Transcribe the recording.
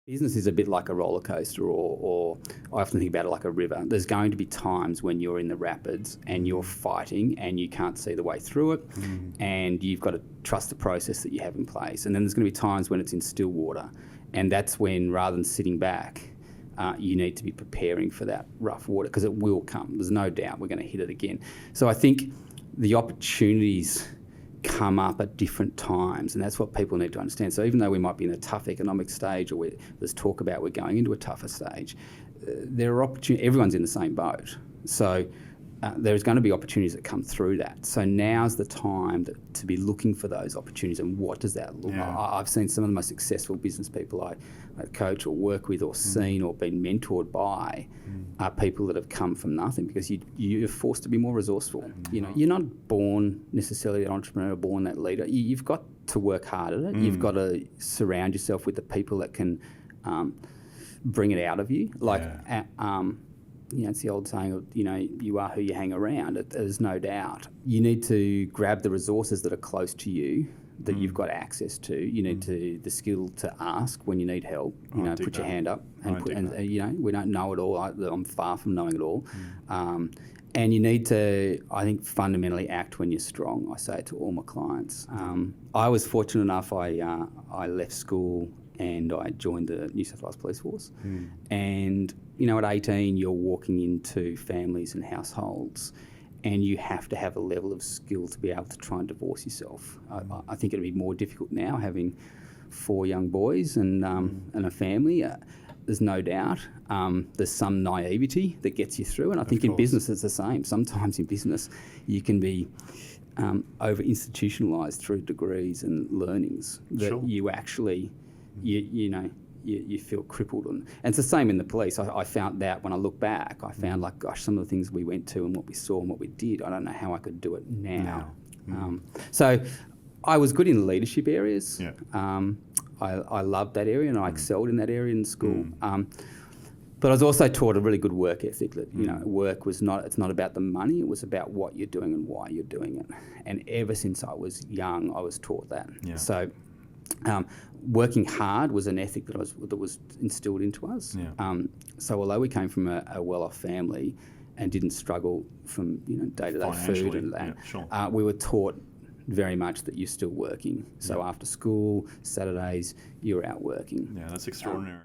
Business is a bit like a roller coaster, or I often think about it like a river. There's going to be times when you're in the rapids and you're fighting and you can't see the way through it, and you've got to trust the process that you have in place. And then there's going to be times when it's in still water, and that's when, rather than sitting back, you need to be preparing for that rough water, because it will come. There's no doubt we're going to hit it again. So I think the opportunities come up at different times, and that's what people need to understand. So even though we might be in a tough economic stage, or there's talk about we're going into a tougher stage, there are opportunities. Everyone's in the same boat. So there's going to be opportunities that come through that. So now's the time to be looking for those opportunities, and what does that look like? I've seen some of the most successful business people I coach or work with or seen or been mentored by are people that have come from nothing, because you're forced to be more resourceful. You know, you're not born necessarily an entrepreneur, born that leader. You've got to work hard at it. You've got to surround yourself with the people that can bring it out of you. You know, it's the old saying of, you know, you are who you hang around. There's no doubt. You need to grab the resources that are close to you, that you've got access to. You need the skill to ask when you need help. You know, put your hand up and you know, we don't know it all. I'm far from knowing it all. And you need to, I think, fundamentally act when you're strong. I say it to all my clients. I was fortunate enough. I left school and I joined the New South Wales Police Force. And, you know, at 18, you're walking into families and households, and you have to have a level of skill to be able to try and divorce yourself. I think it'd be more difficult now, having 4 young boys and a family. There's no doubt. There's some naivety that gets you through, and I think in business it's the same. Sometimes in business you can be over-institutionalised through degrees and learnings that you actually... You feel crippled. And it's the same in the police. I found that when I look back, I found, like, gosh, some of the things we went to and what we saw and what we did, I don't know how I could do it now. So I was good in leadership areas. I loved that area, and I excelled in that area in school. But I was also taught a really good work ethic, that, you know, work was it's not about the money, it was about what you're doing and why you're doing it. And ever since I was young, I was taught that. So working hard was an ethic that was instilled into us. So although we came from a well-off family and didn't struggle from, you know, day-to-day food and that, we were taught very much that you're still working. So after school, Saturdays, you're out working. Yeah, that's extraordinary.